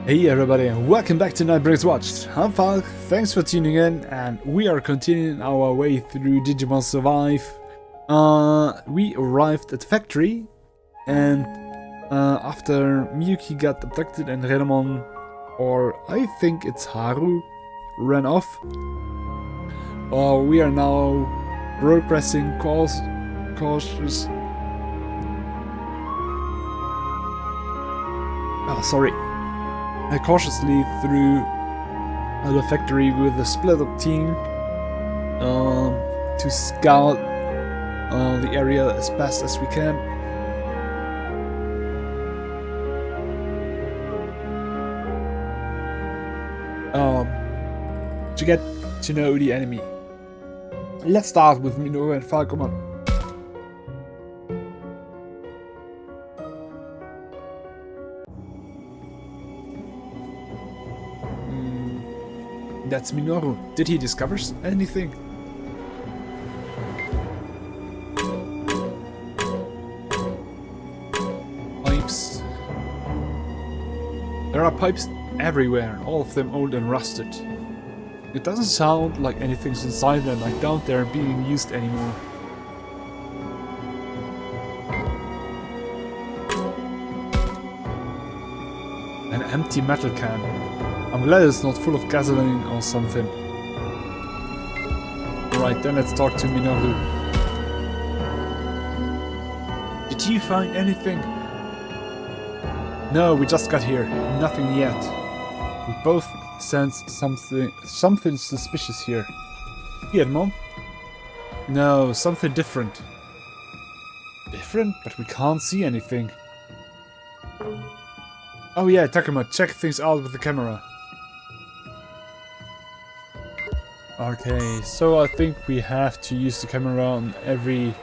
Hey everybody, and welcome back to Nightbringers Watched. I'm Falk, thanks for tuning in, and we are continuing our way through Digimon Survive. We arrived at the factory, and after Miyuki got abducted and Renamon, or I think it's Haru, ran off, we are now progressing cautious. Cautiously through the factory with a split up team to scout the area as best as we can. To get to know the enemy. Let's start with Minoru and Falcomon. That's Minoru. Did he discover anything? Pipes. There are pipes everywhere, all of them old and rusted. It doesn't sound like anything's inside them. I doubt they're being used anymore. An empty metal can. I'm glad it's not full of gasoline or something. Alright, then let's talk to Minoru. Did you find anything? No, we just got here. Nothing yet. We both sense something suspicious here. Digimon? No, something different. Different? But we can't see anything. Oh yeah, Takuma, check things out with the camera. Okay, so I think we have to use the camera on every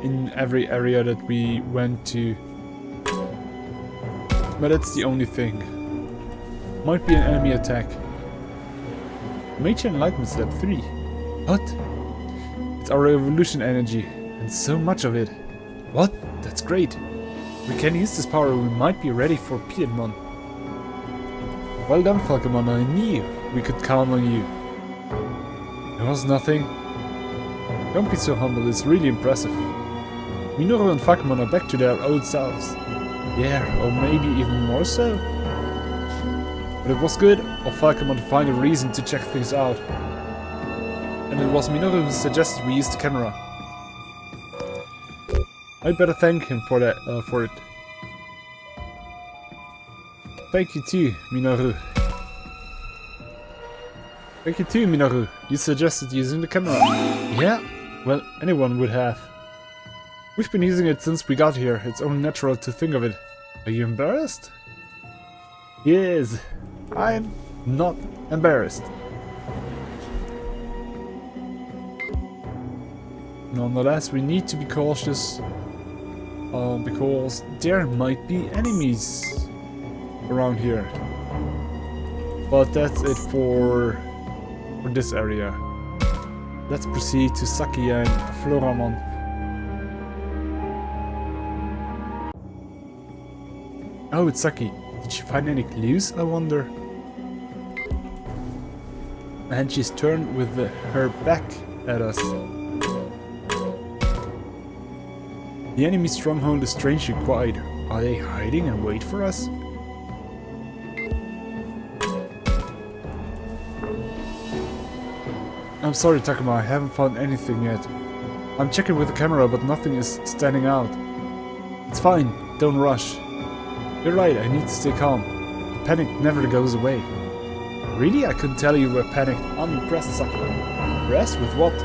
in every area that we went to. But that's the only thing. Might be an enemy attack. Major Enlightenment Step 3. What? It's our evolution energy, and so much of it. What? That's great. We can use this power, we might be ready for Piedmon. Well done, Falcomon, I knew we could count on you. There was nothing. Don't be so humble, it's really impressive. Minoru and Falcomon are back to their old selves. Yeah, or maybe even more so. But it was good of Falcomon to find a reason to check things out. And it was Minoru who suggested we use the camera. I'd better thank him for that, for it. Thank you too, Minoru. Thank you too, Minoru. You suggested using the camera. Yeah? Well, anyone would have. We've been using it since we got here. It's only natural to think of it. Are you embarrassed? Yes. I'm not embarrassed. Nonetheless, we need to be cautious. Because there might be enemies around here. But that's it for this area. Let's proceed to Saki and Floramon. Oh, it's Saki. Did she find any clues, I wonder? And she's turned with her back at us. The enemy stronghold is strangely quiet. Are they hiding and wait for us? I'm sorry, Takuma, I haven't found anything yet. I'm checking with the camera, but nothing is standing out. It's fine, don't rush. You're right, I need to stay calm. The panic never goes away. Really? I couldn't tell you were panicked. I'm impressed, Sakura. Impressed with what?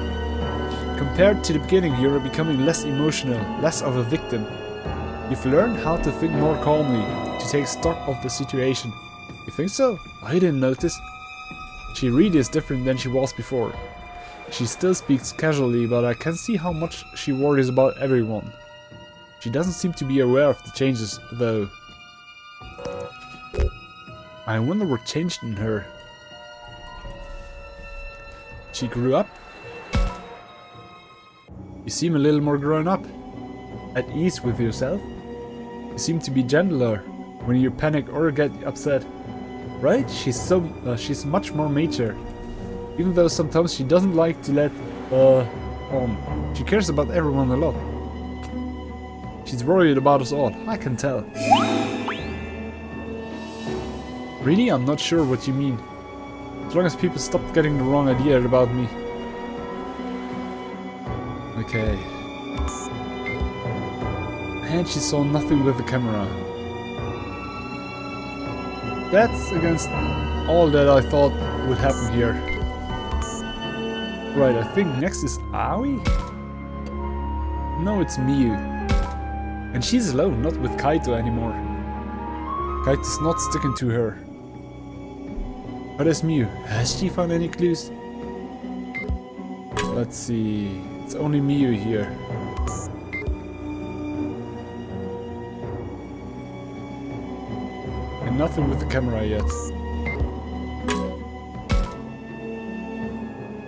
Compared to the beginning, you're becoming less emotional, less of a victim. You've learned how to think more calmly, to take stock of the situation. You think so? I didn't notice. She really is different than she was before. She still speaks casually, but I can see how much she worries about everyone. She doesn't seem to be aware of the changes, though. I wonder what changed in her. She grew up? You seem a little more grown up. at ease with yourself. You seem to be gentler when you panic or get upset. Right? She's much more mature. Even though sometimes she doesn't like to let on. She cares about everyone a lot. She's worried about us all, I can tell. Really? I'm not sure what you mean. As long as people stop getting the wrong idea about me. Okay. And she saw nothing with the camera. That's against all that I thought would happen here. Right, I think next is Aoi? No, it's Miyu. And she's alone, not with Kaito anymore. Kaito's not sticking to her. But there's Miyu. Has she found any clues? Let's see. It's only Miyu here. And nothing with the camera yet.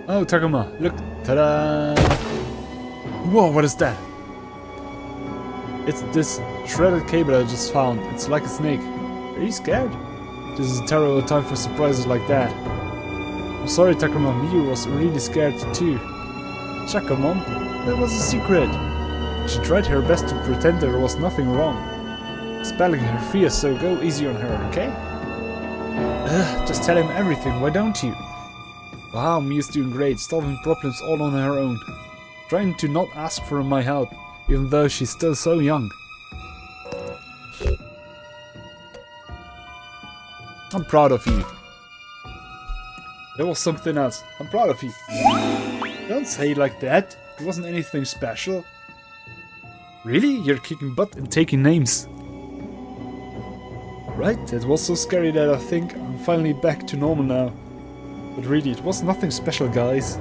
Oh, Takuma, look. Ta-da! Whoa, what is that? It's this shredded cable I just found. It's like a snake. Are you scared? This is a terrible time for surprises like that. I'm sorry, Takuma. Miyu was really scared too. Shakamon, that was a secret. She tried her best to pretend there was nothing wrong. Spelling her fear, so go easy on her, okay? Just tell him everything, why don't you? Wow, Miyu's doing great, solving problems all on her own. Trying to not ask for my help, even though she's still so young. I'm proud of you. There was something else. I'm proud of you. Don't say it like that. It wasn't anything special. Really? You're kicking butt and taking names. Right? It was so scary that I think I'm finally back to normal now. But really, it was nothing special, guys.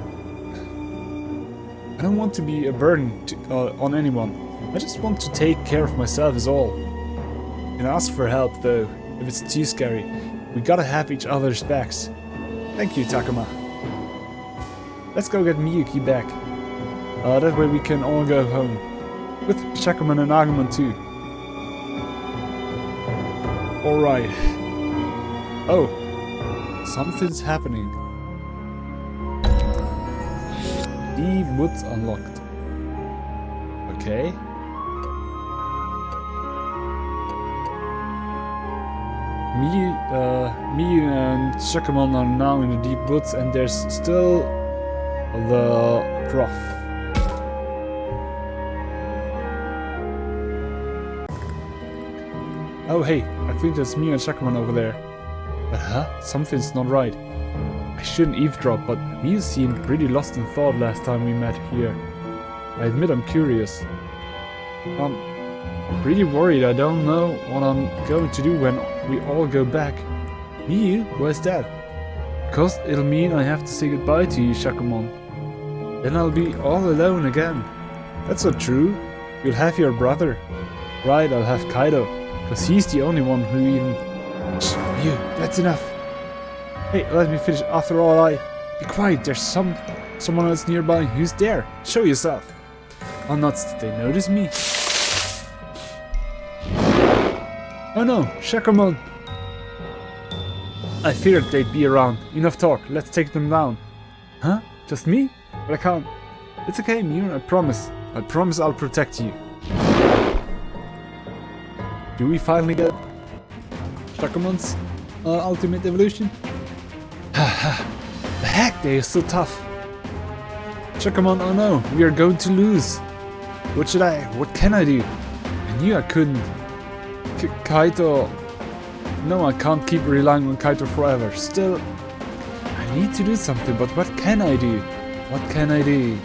I don't want to be a burden on anyone. I just want to take care of myself is all. And ask for help though, if it's too scary. We gotta have each other's backs. Thank you, Takuma. Let's go get Miyuki back. That way we can all go home. With Shakuman and Agumon too. Alright. Oh. Something's happening. Deep Woods unlocked. Okay. Miyu and Shakamon are now in the Deep Woods, and there's still the Prof. Oh hey, I think that's Miyu and Shakamon over there. But huh? Something's not right. I shouldn't eavesdrop, but Miyu seemed pretty lost in thought last time we met here. I admit I'm curious. I'm pretty worried. I don't know what I'm going to do when we all go back. Miyu? Where's that? Because it'll mean I have to say goodbye to you, Shakamon. Then I'll be all alone again. That's not true. You'll have your brother. Right, I'll have Kaido. Because he's the only one who even... Shh, Miyu, that's enough. Hey, let me finish. After all, Be quiet, there's someone else nearby. Who's there? Show yourself. Oh nuts, did they notice me? Oh no, Shakamon! I feared they'd be around. Enough talk, let's take them down. Huh? Just me? But I can't. It's okay, Miyu, I promise. I promise I'll protect you. Do we finally get Shakamon's ultimate evolution? The heck, they are so tough. Shakamon, oh no, we are going to lose. What can I do? I knew I couldn't. Kaito... No, I can't keep relying on Kaito forever. Still, I need to do something, but what can I do? What can I do?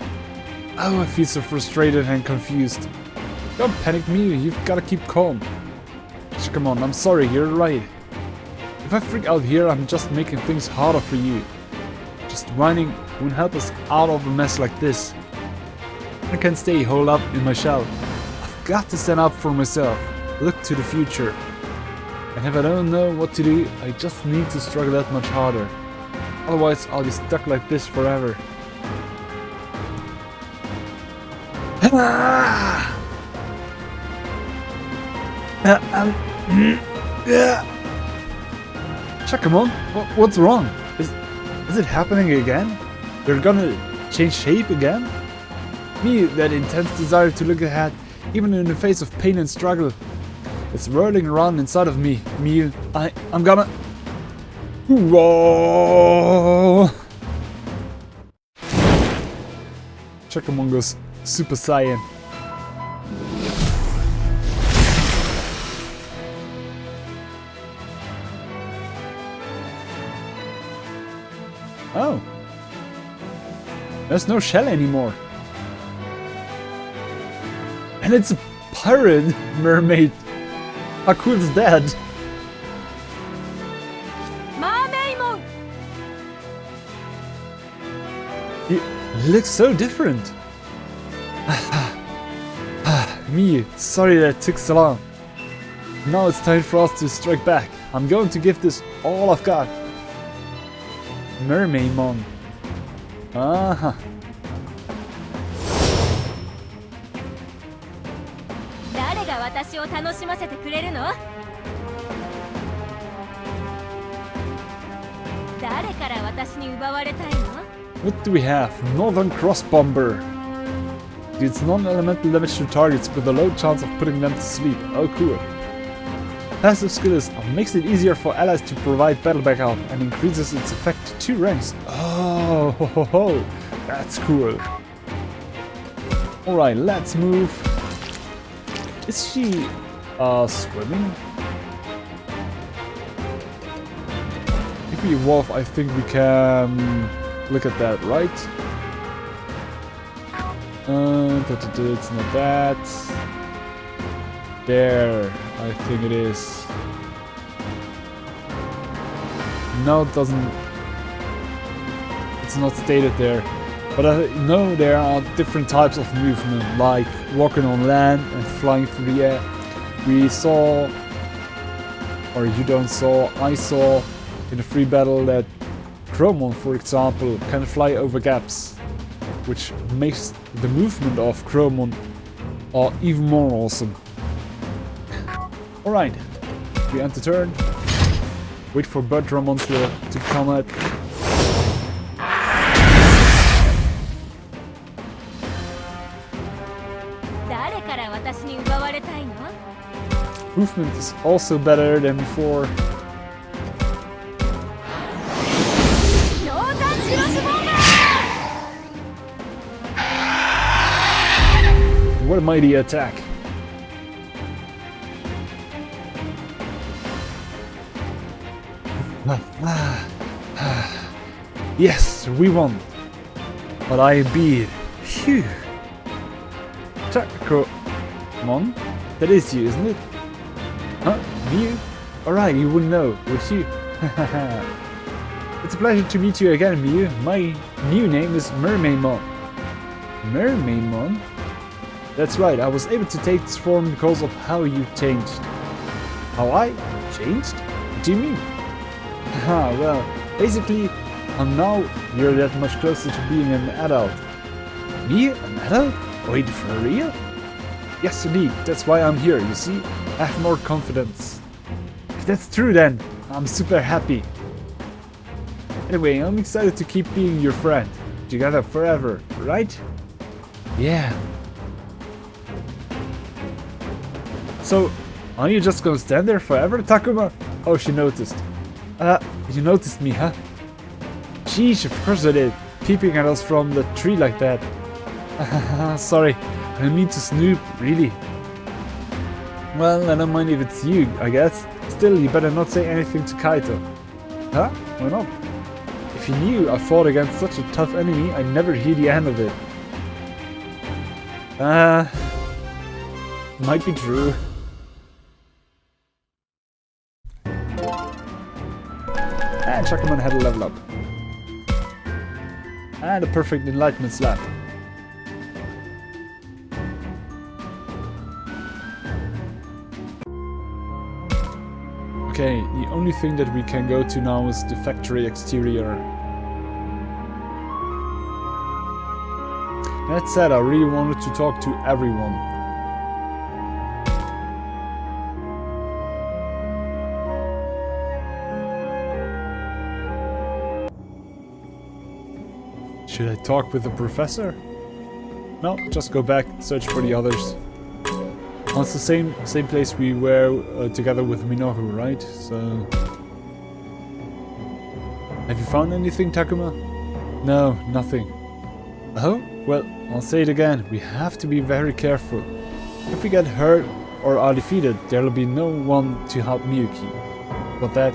Oh, I feel so frustrated and confused. Don't panic, Miyu, you've gotta keep calm. Shakamon, I'm sorry, you're right. If I freak out here, I'm just making things harder for you. Just whining won't help us out of a mess like this. I can't stay holed up in my shell. I've got to stand up for myself. Look to the future. And if I don't know what to do, I just need to struggle that much harder. Otherwise, I'll be stuck like this forever. Yeah. Shakamon, what's wrong? Is it happening again? You're gonna change shape again? Me, that intense desire to look ahead, even in the face of pain and struggle. It's whirling around inside of me. I'm gonna... Whoa! Shakamon goes Super Saiyan. Oh. There's no shell anymore. And it's a pirate mermaid. How cool is that? It looks so different. Me, sorry that it took so long. Now it's time for us to strike back. I'm going to give this all I've got. Mermaidmon. Uh-huh. What do we have? Northern Cross Bomber. Deals non-elemental damage to targets with a low chance of putting them to sleep. Oh cool. Passive skill is makes it easier for allies to provide battle backup and increases its effect to 2 ranks. Oh, ho, ho, ho. That's cool. Alright, let's move. Is she swimming? If we evolve, I think we can look at that, right? It's not that. There, I think it is. No, it doesn't. It's not stated there. But I know there are different types of movement, like walking on land and flying through the air. We saw, or you don't saw, I saw in a free battle that Chromon, for example, can fly over gaps, which makes the movement of Chromon even more awesome. Alright, we end the turn. Wait for Birdramon to come at. Movement is also better than before. What a mighty attack. Yes, we won. But I beat. Phew. Chacomon? That is you, isn't it? Huh? You? Alright, you wouldn't know, would you? It's a pleasure to meet you again, Miu. My new name is Mermaidmon. Mermaidmon? That's right, I was able to take this form because of how you changed. How I changed? What do you mean? Haha, well, basically, now you're that much closer to being an adult. Me? An adult? Wait, for real? Yes, indeed, that's why I'm here, you see? I have more confidence. If that's true then, I'm super happy. Anyway, I'm excited to keep being your friend. Together forever, right? Yeah. So, are you just gonna stand there forever, Takuma? Oh, she noticed. You noticed me, huh? Sheesh, of course I did. Peeping at us from the tree like that. Sorry, I didn't mean to snoop, really. Well, I don't mind if it's you, I guess. Still, you better not say anything to Kaito. Huh? Why not? If you knew I fought against such a tough enemy, I'd never hear the end of it. Might be true. And Shakuman had a level up. And a perfect enlightenment slap. Okay, the only thing that we can go to now is the factory exterior. That said, I really wanted to talk to everyone. Should I talk with the professor? No, just go back, search for the others. Oh, it's the same place we were together with Minoru, right? So... Have you found anything, Takuma? No, nothing. Oh? Well, I'll say it again. We have to be very careful. If we get hurt or are defeated, there'll be no one to help Miyuki. But that...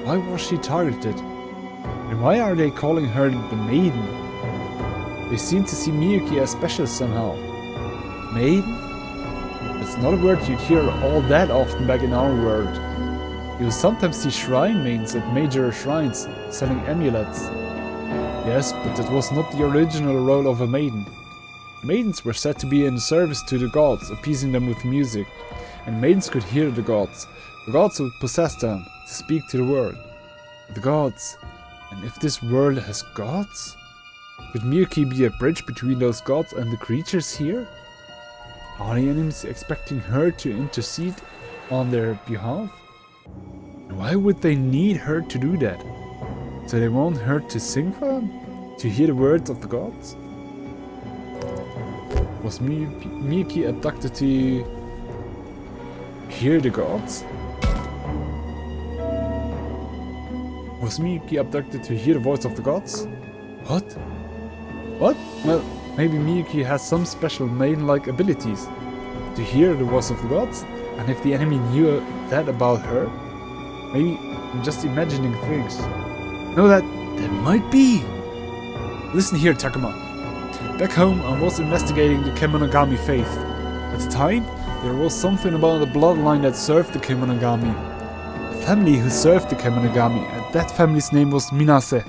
Why was she targeted? And why are they calling her the Maiden? They seem to see Miyuki as special somehow. Maiden? It's not a word you'd hear all that often back in our world. You will sometimes see shrine maidens at major shrines selling amulets. Yes, but that was not the original role of a maiden. Maidens were said to be in service to the gods, appeasing them with music. And maidens could hear the gods. The gods would possess them, to speak to the world. The gods. And if this world has gods? Could Miyuki be a bridge between those gods and the creatures here? Are the enemies expecting her to intercede on their behalf? And why would they need her to do that? So they want her to sing for them? To hear the words of the gods? Was Miyuki abducted to hear the gods? Was Miyuki abducted to hear the voice of the gods? What? What? Well, maybe Miyuki has some special maiden-like abilities. To hear the voice of the gods? And if the enemy knew that about her? Maybe I'm just imagining things. No, that might be. Listen here, Takuma. Back home, I was investigating the Kemonogami faith. At the time, there was something about the bloodline that served the Kemonogami. A family who served the Kemonogami, and that family's name was Minase.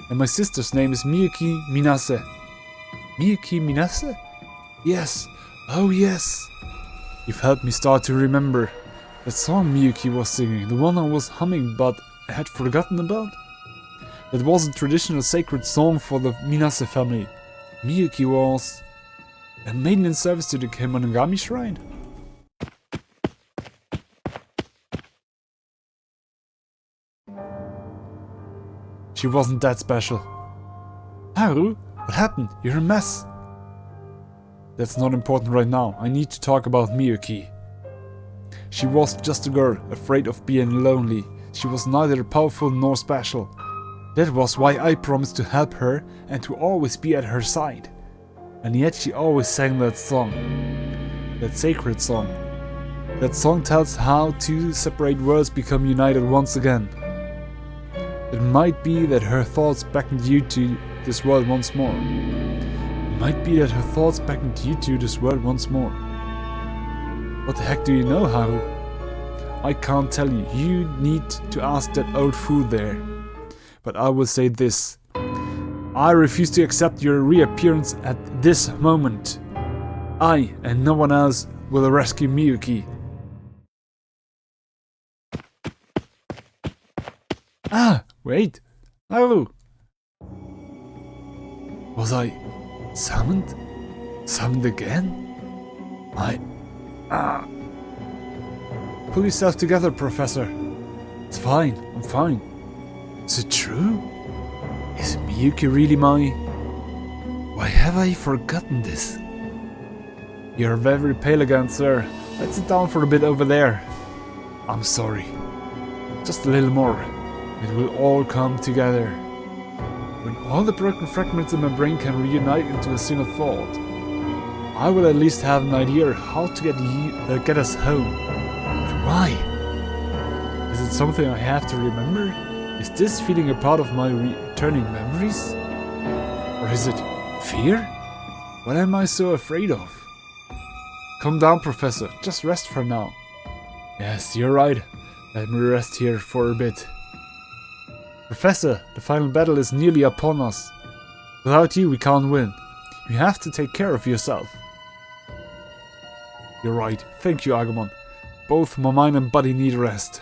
And my sister's name is Miyuki Minase. Miyuki Minase? Yes. Oh yes. You've helped me start to remember. That song Miyuki was singing, the one I was humming but had forgotten about? That was a traditional sacred song for the Minase family. Miyuki was a maiden in service to the Kemonogami shrine. She wasn't that special. Haru, what happened? You're a mess. That's not important right now. I need to talk about Miyuki. She was just a girl, afraid of being lonely. She was neither powerful nor special. That was why I promised to help her and to always be at her side. And yet she always sang that song. That sacred song. That song tells how two separate worlds become united once again. It might be that her thoughts beckoned you to this world once more. It might be that her thoughts beckoned you to this world once more. What the heck do you know, Haru? I can't tell you. You need to ask that old fool there. But I will say this. I refuse to accept your reappearance at this moment. I and no one else will rescue Miyuki. Ah, wait. Haru. Was I summoned? Summoned again? Pull yourself together, Professor. It's fine, I'm fine. Is it true? Is Miyuki really my... Why have I forgotten this? You're very pale again, sir. Let's sit down for a bit over there. I'm sorry. Just a little more. It will all come together. When all the broken fragments in my brain can reunite into a single thought, I will at least have an idea how to get us home. But why? Is it something I have to remember? Is this feeling a part of my returning memories? Or is it fear? What am I so afraid of? Calm down, Professor. Just rest for now. Yes, you're right. Let me rest here for a bit. Professor, the final battle is nearly upon us. Without you, we can't win. You have to take care of yourself. You're right. Thank you, Agumon. Both my mind and body need rest.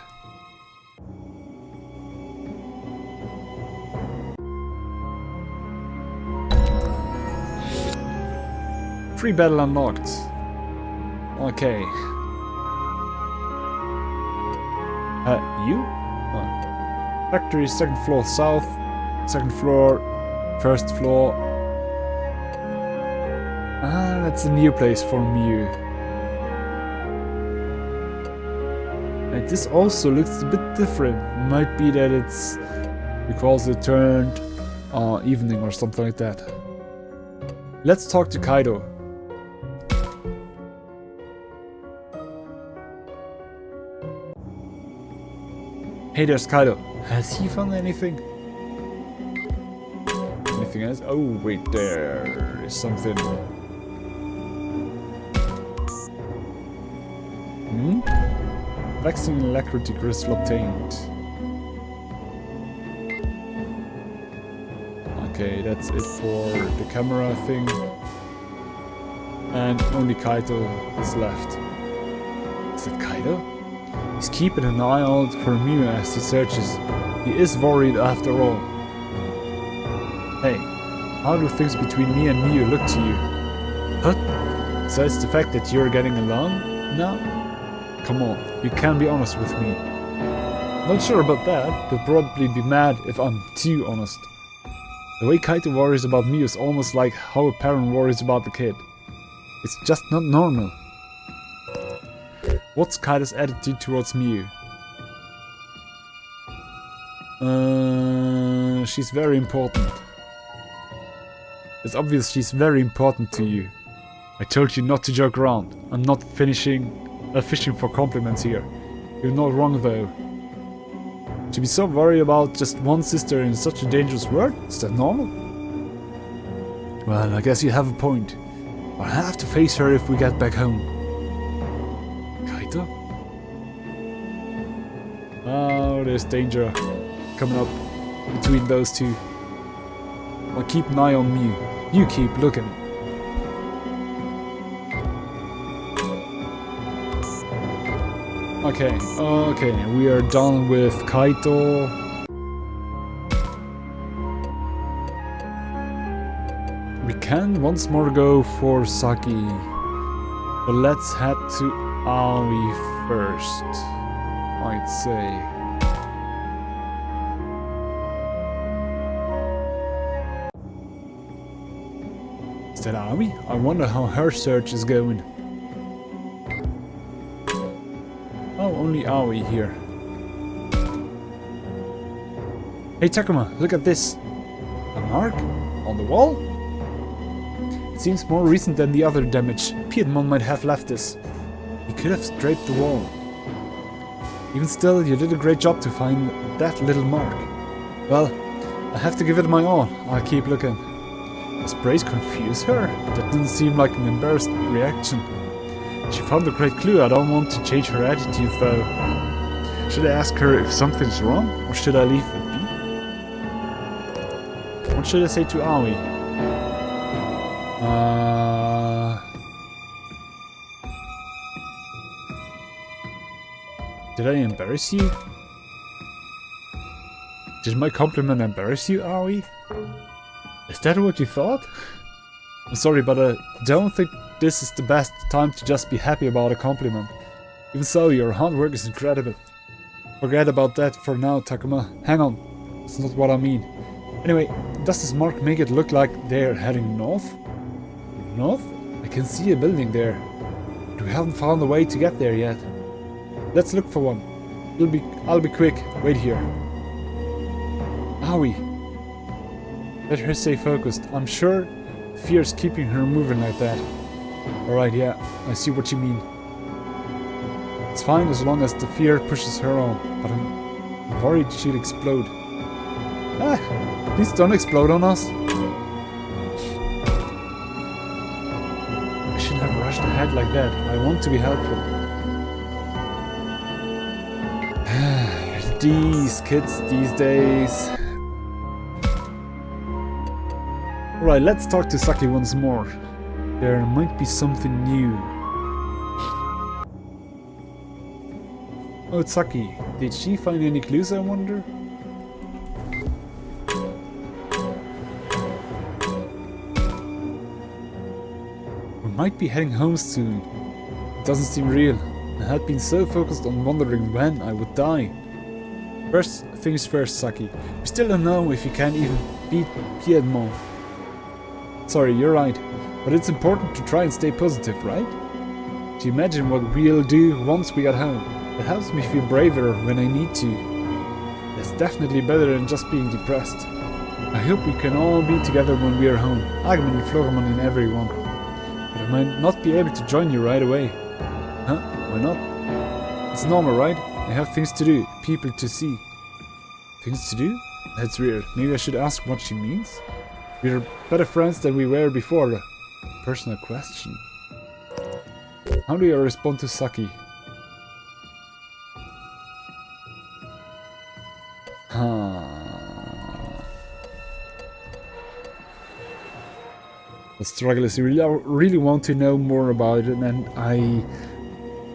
Free battle unlocked. Okay. You? Oh. Factory, second floor south, second floor, first floor, Ah, that's a new place for Mew. And this also looks a bit different. Might be that it's because it turned evening or something like that. Let's talk to Kaido. Hey, there's Kaido. Has he found anything? Anything else? Oh, wait, there is something. Vaccine alacrity crystal obtained. Okay, that's it for the camera thing. And only Kaito is left. Is it Kaido? He's keeping an eye out for Mew as he searches. He is worried after all. Hey, how do things between me and Mew look to you? What? Besides the fact that you're getting along now? Come on, you can be honest with me. Not sure about that, they'll probably be mad if I'm too honest. The way Kaito worries about Mew is almost like how a parent worries about the kid. It's just not normal. What's Kaito's attitude towards Mew? She's very important. It's obvious she's very important to you. I told you not to joke around. I'm not fishing for compliments here. You're not wrong though. To be so worried about just one sister in such a dangerous world? Is that normal? Well, I guess you have a point. I'll have to face her if we get back home. Kaito? Oh, there's danger coming up between those two. I'll keep an eye on Mew. You keep looking. Okay, we are done with Kaito. We can once more go for Saki, but let's head to Aoi first, I'd say. Is that Aoi? I wonder how her search is going. Oh, only Aoi here. Hey Takuma, look at this. A mark? On the wall? It seems more recent than the other damage. Piedmon might have left this. He could have scraped the wall. Even still, you did a great job to find that little mark. Well, I have to give it my all. I'll keep looking. Does Brace confuse her? That didn't seem like an embarrassed reaction. She found a great clue. I don't want to change her attitude though. Should I ask her if something's wrong? Or should I leave it be? What should I say to Aoi? Did I embarrass you? Did my compliment embarrass you, Aoi? Is that what you thought? I'm sorry, but I don't think this is the best time to just be happy about a compliment. Even so, your hard work is incredible. Forget about that for now, Takuma. Hang on, that's not what I mean. Anyway, does this mark make it look like they're heading north? North? I can see a building there. But we haven't found a way to get there yet. Let's look for one. I'll be quick. Wait here. Aoi. Let her stay focused. I'm sure fear is keeping her moving like that. Alright, yeah, I see what you mean. It's fine as long as the fear pushes her on, but I'm worried she'll explode. Ah, please don't explode on us. I shouldn't have rushed ahead like that. I want to be helpful. These kids these days. Right, let's talk to Saki once more. There might be something new. Oh, it's Saki. Did she find any clues, I wonder? We might be heading home soon. It doesn't seem real. I had been so focused on wondering when I would die. First things first, Saki. We still don't know if you can even beat Piedmon. Sorry, you're right. But it's important to try and stay positive, right? To imagine what we'll do once we get home. It helps me feel braver when I need to. It's definitely better than just being depressed. I hope we can all be together when we are home. Agumon and Floramon and everyone. But I might not be able to join you right away. Huh? Why not? It's normal, right? I have things to do, people to see. Things to do? That's weird. Maybe I should ask what she means? We're better friends than we were before. Personal question. How do you respond to Saki? The struggle is I really want to know more about it, and I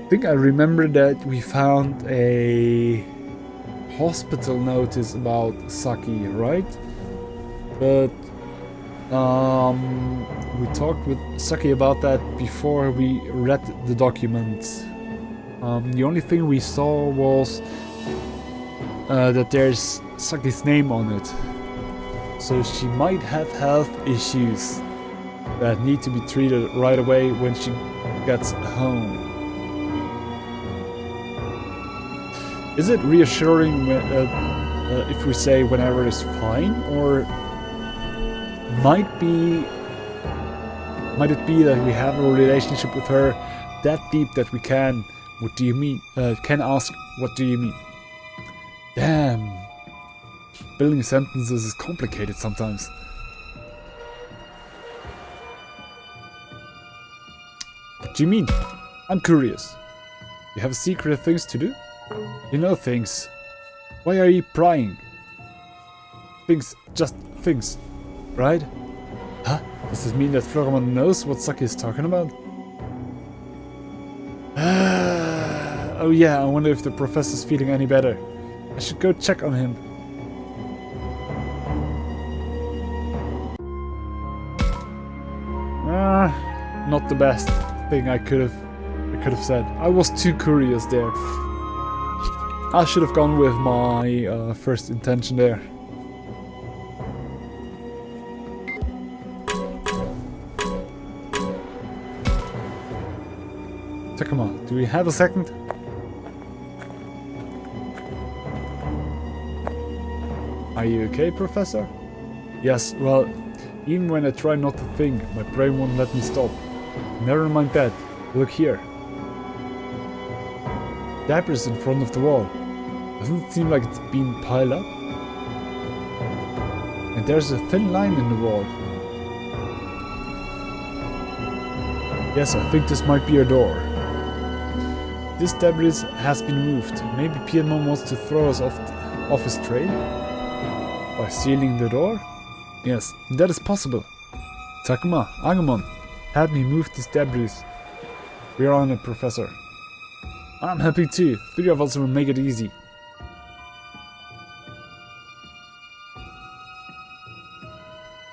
think I remember that we found a hospital notice about Saki, right? But we talked with Saki about that before we read the documents. The only thing we saw was that there's Saki's name on it. So she might have health issues that need to be treated right away when she gets home. Is it reassuring if we say whenever is fine, or might it be that we have a relationship with her that deep that we can? What do you mean? Can ask, what do you mean? Damn, building sentences is complicated sometimes. What do you mean? I'm curious. You have secret things to do? You know things. Why are you prying? Things, just things, right? Huh? Does this mean that Floramon knows what Saki is talking about? Oh yeah, I wonder if the professor's feeling any better. I should go check on him. Not the best thing I could have said. I was too curious there. I should have gone with my first intention there. Takuma, do we have a second? Are you okay, Professor? Yes, well, even when I try not to think, my brain won't let me stop. Never mind that. Look here. Debris in front of the wall. Doesn't it seem like it's been piled up? And there's a thin line in the wall. Yes, I think this might be a door. This debris has been moved. Maybe Piedmon wants to throw us off his trail? By sealing the door? Yes, that is possible. Takuma, Agumon, help me move this debris. We are on it, Professor. I'm happy too. 3 of us will make it easy.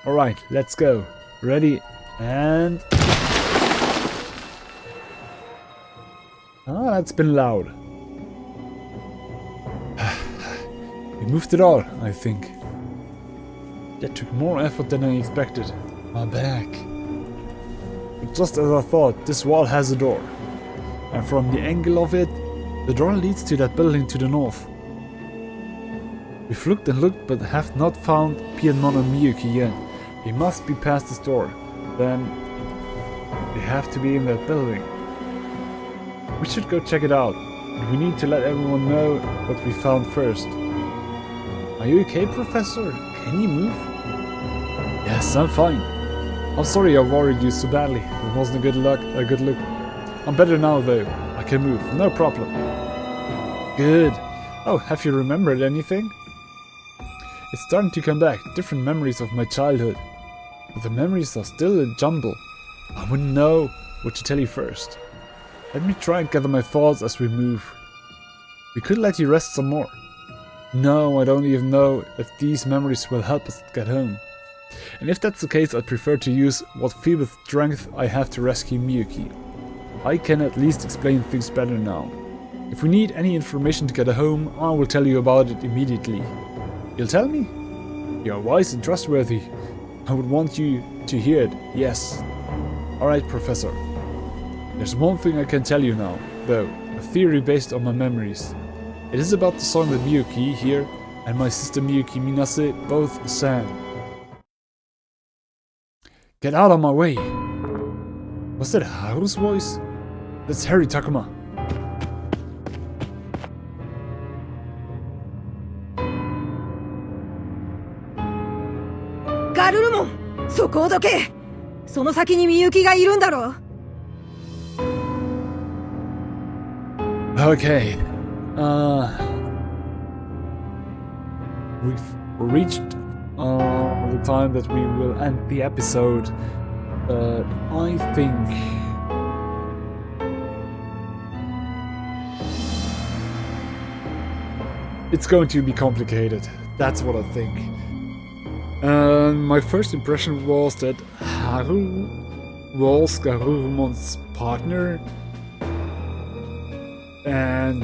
Alright, let's go. Ready, and... Ah, that's been loud. We moved it all, I think. That took more effort than I expected. My back. But just as I thought, this wall has a door. And from the angle of it, the door leads to that building to the north. We've looked and looked, but have not found Piedmon and Miyuki yet. They must be past this door. Then they have to be in that building. We should go check it out. But we need to let everyone know what we found first. Are you okay, Professor? Can you move? Yes, I'm fine. I'm sorry I worried you so badly. It wasn't a good look. I'm better now though. I can move, no problem. Good. Oh, have you remembered anything? It's starting to come back, different memories of my childhood. But the memories are still a jumble. I wouldn't know what to tell you first. Let me try and gather my thoughts as we move. We could let you rest some more. No, I don't even know if these memories will help us get home. And if that's the case, I'd prefer to use what feeble strength I have to rescue Miyuki. I can at least explain things better now. If we need any information to get home, I will tell you about it immediately. You'll tell me? You're wise and trustworthy. I would want you to hear it, yes. Alright, Professor. There's one thing I can tell you now, though. A theory based on my memories. It is about the song that Miyuki here and my sister Miyuki Minase both sang. Get out of my way! Was that Haru's voice? That's Harry Takuma. Garurumon! そこをどけ! その先にみゆきがいるんだろ? Okay. We've reached the time that we will end the episode. I think it's going to be complicated. That's what I think. My first impression was that Haru was Garurumon's partner. And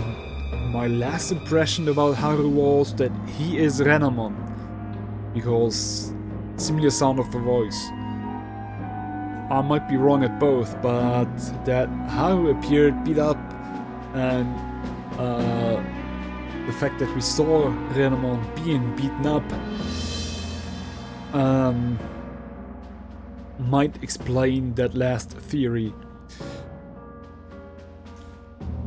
my last impression about Haru was that he is Renamon. Because similar sound of the voice. I might be wrong at both, but that Haru appeared beat up and the fact that we saw Renamon being beaten up might explain that last theory.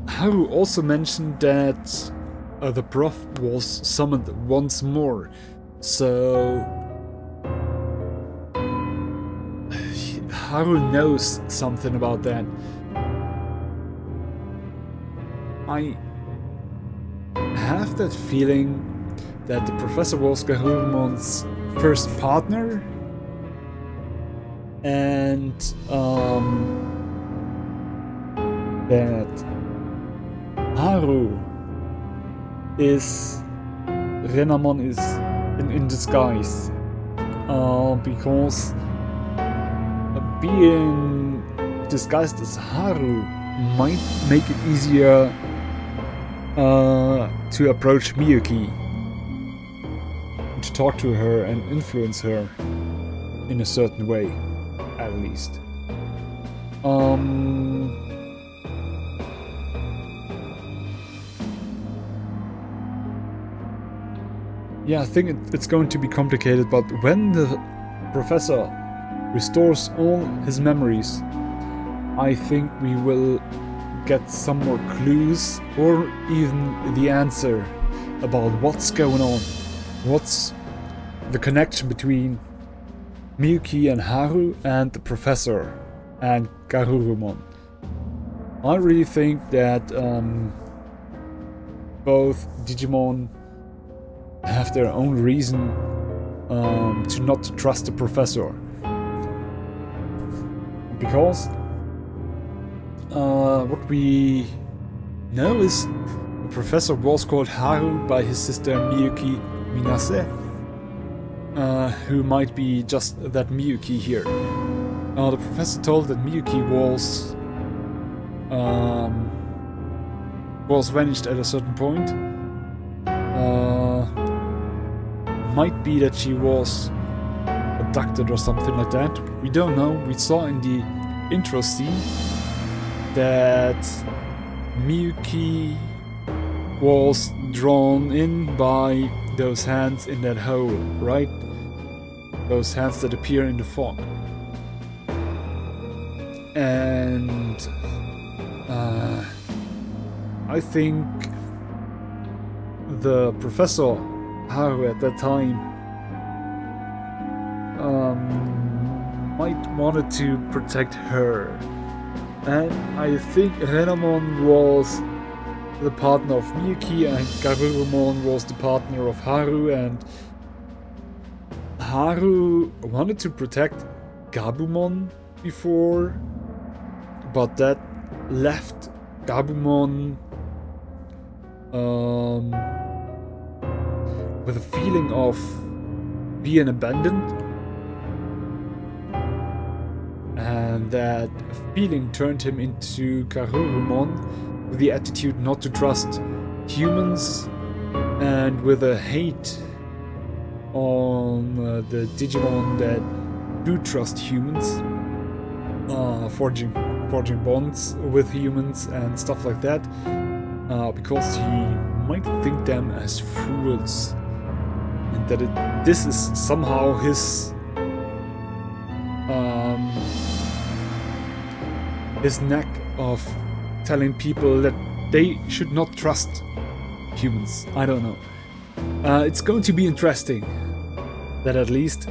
Haru also mentioned that the prof was summoned once more, so Haru knows something about that. I have that feeling that the professor was Garurumon's first partner, and that Haru is Renamon is in disguise, because being disguised as Haru might make it easier to approach Miyuki, to talk to her and influence her in a certain way, at least. Yeah, I think it's going to be complicated, but when the professor restores all his memories, I think we will get some more clues or even the answer about what's going on. What's the connection between Miyuki and Haru and the professor and Garurumon. I really think that both Digimon have their own reason to not trust the professor. Because what we know is the professor was called Haru by his sister Miyuki Minase, who might be just that Miyuki here. The professor told that Miyuki was vanished at a certain point. Might be that she was abducted or something like that. We don't know. We saw in the intro scene that Miyuki was drawn in by those hands in that hole, right? Those hands that appear in the fog. And I think the Professor Haru at that time might wanted to protect her. And I think Renamon was the partner of Miyuki and Garurumon was the partner of Haru, and Haru wanted to protect Gabumon before, but that left Gabumon with a feeling of being abandoned, and that feeling turned him into Garurumon with the attitude not to trust humans and with a hate on the Digimon that do trust humans. forging bonds with humans and stuff like that, because he might think them as fools, and that this is somehow his knack of telling people that they should not trust humans. I don't know. It's going to be interesting, that at least.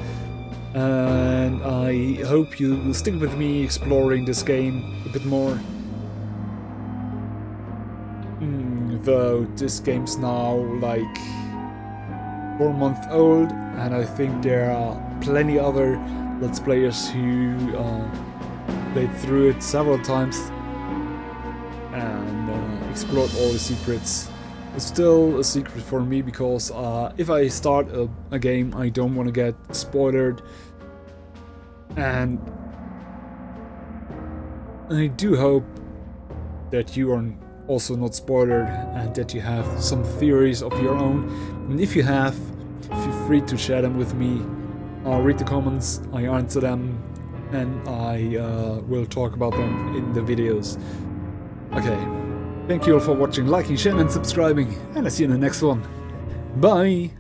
And I hope you will stick with me exploring this game a bit more. Though this game's now like 4 months old, and I think there are plenty other Let's Players who played through it several times and explored all the secrets. It's still a secret for me because if I start a game, I don't want to get spoiled, and I do hope that you are also not spoiled and that you have some theories of your own. And if you have, feel free to share them with me. I'll read the comments, I answer them, and I will talk about them in the videos. Okay. Thank you all for watching, liking, sharing and subscribing, and I'll see you in the next one. Bye!